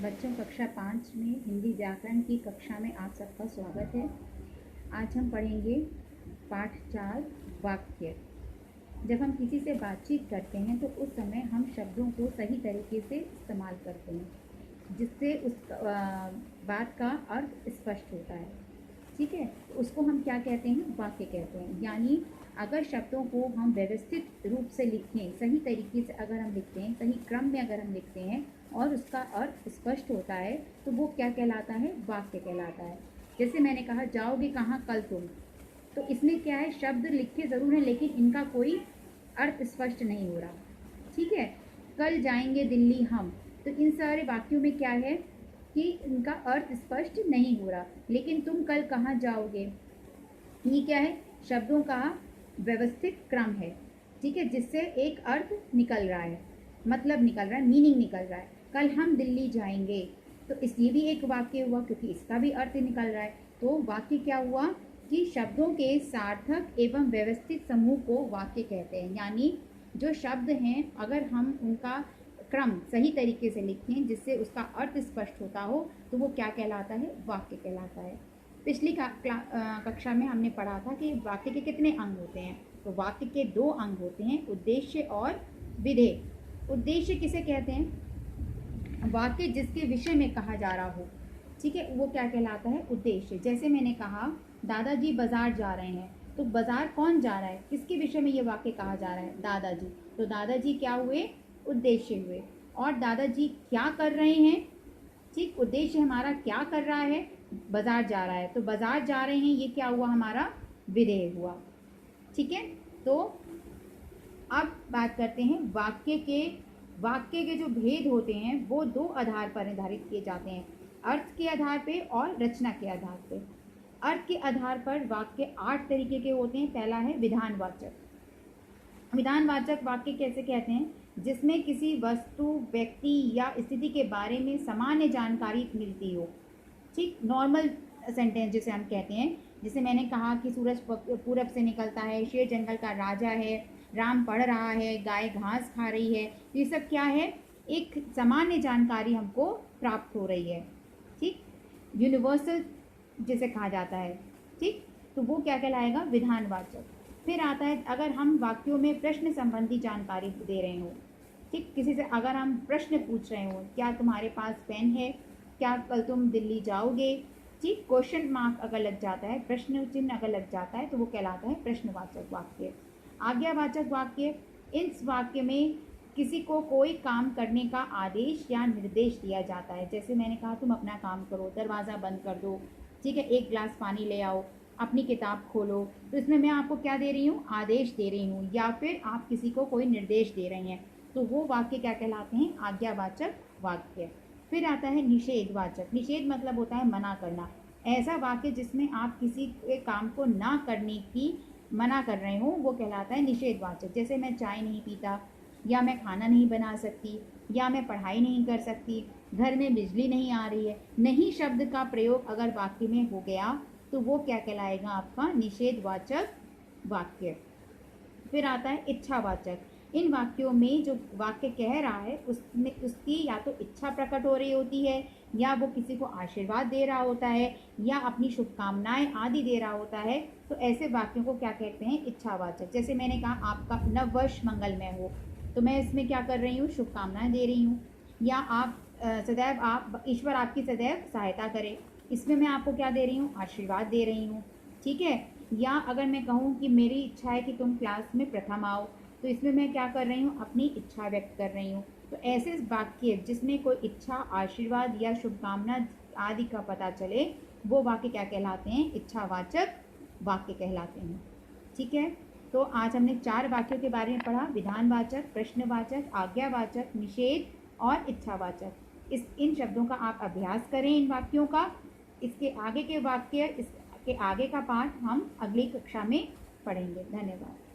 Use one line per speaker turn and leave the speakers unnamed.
बच्चों कक्षा 5 में हिंदी व्याकरण की कक्षा में आप सबका स्वागत है। आज हम पढ़ेंगे पाठ 4 वाक्य। जब हम किसी से बातचीत करते हैं तो उस समय हम शब्दों को सही तरीके से इस्तेमाल करते हैं जिससे उस बात का अर्थ स्पष्ट होता है। ठीक है, तो उसको हम क्या कहते हैं? वाक्य कहते हैं। यानी अगर शब्दों को हम व्यवस्थित रूप से लिखें, सही तरीके से अगर हम लिखते हैं, सही क्रम में अगर हम लिखते हैं और उसका अर्थ स्पष्ट होता है तो वो क्या कहलाता है? वाक्य कहलाता है। जैसे मैंने कहा, जाओगे कहाँ कल तुम, तो इसमें क्या है? शब्द लिखे ज़रूर हैं लेकिन इनका कोई अर्थ स्पष्ट नहीं हो रहा। ठीक है, कल जाएंगे दिल्ली हम, तो इन सारे वाक्यों में क्या है कि इनका अर्थ स्पष्ट नहीं हो रहा। लेकिन तुम कल कहाँ जाओगे, ये क्या है? शब्दों का व्यवस्थित क्रम है। ठीक है, जिससे एक अर्थ निकल रहा है, मतलब निकल रहा है, मीनिंग निकल रहा है। कल हम दिल्ली जाएंगे, तो इसलिए भी एक वाक्य हुआ क्योंकि इसका भी अर्थ निकल रहा है। तो वाक्य क्या हुआ कि शब्दों के सार्थक एवं व्यवस्थित समूह को वाक्य कहते हैं। यानी जो शब्द हैं अगर हम उनका क्रम सही तरीके से लिखें जिससे उसका अर्थ स्पष्ट होता हो तो वो क्या कहलाता है? वाक्य कहलाता है। पिछली कक्षा में हमने पढ़ा था कि वाक्य के कितने अंग होते हैं। तो वाक्य के 2 अंग होते हैं, उद्देश्य और विधेय। उद्देश्य किसे कहते हैं? वाक्य जिसके विषय में कहा जा रहा हो। ठीक है, वो क्या कहलाता है? उद्देश्य। जैसे मैंने कहा, दादाजी बाजार जा रहे हैं, तो बाजार कौन जा रहा है? किसके विषय में ये वाक्य कहा जा रहा है? दादाजी। तो दादाजी क्या हुए? उद्देश्य हुए। और दादाजी क्या कर रहे हैं? ठीक, उद्देश्य हमारा क्या कर रहा है? बाजार जा रहा है, तो बाजार जा रहे हैं ये क्या हुआ? हमारा विधेय हुआ। ठीक है, तो अब बात करते हैं वाक्य के जो भेद होते हैं वो 2 आधार पर निर्धारित किए जाते हैं, अर्थ के आधार पे और रचना के आधार पे। अर्थ के आधार पर वाक्य 8 तरीके के होते हैं। पहला है विधानवाचक। विधानवाचक वाक्य कैसे कहते हैं? जिसमें किसी वस्तु, व्यक्ति या स्थिति के बारे में सामान्य जानकारी मिलती हो। ठीक, नॉर्मल सेंटेंस जिसे हम कहते हैं। जैसे मैंने कहा कि सूरज पूरब से निकलता है, शेर जंगल का राजा है, राम पढ़ रहा है, गाय घास खा रही है। ये सब क्या है? एक सामान्य जानकारी हमको प्राप्त हो रही है। ठीक, यूनिवर्सल जिसे कहा जाता है। ठीक, तो वो क्या कहलाएगा? विधानवाचक। फिर आता है अगर हम वाक्यों में प्रश्न संबंधी जानकारी दे रहे हो। ठीक, किसी से अगर हम प्रश्न पूछ रहे हो, क्या तुम्हारे पास पेन है, क्या कल तुम दिल्ली जाओगे? ठीक, क्वेश्चन मार्क अगर लग जाता है, प्रश्न चिन्ह अगर लग जाता है तो वो कहलाता है प्रश्नवाचक वाक्य। आज्ञावाचक वाक्य, इस वाक्य में किसी को कोई काम करने का आदेश या निर्देश दिया जाता है। जैसे मैंने कहा, तुम अपना काम करो, दरवाज़ा बंद कर दो। ठीक है, 1 गिलास पानी ले आओ, अपनी किताब खोलो। तो इसमें मैं आपको क्या दे रही हूँ? आदेश दे रही हूँ, या फिर आप किसी को कोई निर्देश दे रहे हैं, तो वो वाक्य क्या कहलाते हैं? आज्ञावाचक वाक्य। फिर आता है निषेधवाचक। निषेध मतलब होता है मना करना। ऐसा वाक्य जिसमें आप किसी के काम को ना करने की मना कर रहे हो वो कहलाता है निषेधवाचक। जैसे मैं चाय नहीं पीता, या मैं खाना नहीं बना सकती, या मैं पढ़ाई नहीं कर सकती, घर में बिजली नहीं आ रही है। नहीं शब्द का प्रयोग अगर वाक्य में हो गया तो वो क्या कहलाएगा? आपका निषेधवाचक वाक्य। फिर आता है इच्छावाचक। इन वाक्यों में जो वाक्य कह रहा है उसमें उसकी या तो इच्छा प्रकट हो रही होती है, या वो किसी को आशीर्वाद दे रहा होता है, या अपनी शुभकामनाएं आदि दे रहा होता है। तो ऐसे वाक्यों को क्या कहते हैं? इच्छावाचक। जैसे मैंने कहा, आपका नववर्ष मंगलमय हो, तो मैं इसमें क्या कर रही हूँ? शुभकामनाएं दे रही हूँ। या आप सदैव आप ईश्वर आपकी सदैव सहायता करे, इसमें मैं आपको क्या दे रही हूँ? आशीर्वाद दे रही हूँ। ठीक है, या अगर मैं कहूँ कि मेरी इच्छा है कि तुम क्लास में प्रथम आओ, तो इसमें मैं क्या कर रही हूँ? अपनी इच्छा व्यक्त कर रही हूँ। तो ऐसे वाक्य जिसमें कोई इच्छा, आशीर्वाद या शुभकामना आदि का पता चले वो वाक्य क्या कहलाते हैं? इच्छावाचक वाक्य कहलाते हैं। ठीक है, तो आज हमने 4 वाक्यों के बारे में पढ़ा, विधानवाचक, प्रश्नवाचक, आज्ञावाचक, निषेध और इच्छावाचक। इन शब्दों का आप अभ्यास करें, इन वाक्यों का। इसके आगे के वाक्य, इसके आगे का पाठ हम अगली कक्षा में पढ़ेंगे। धन्यवाद।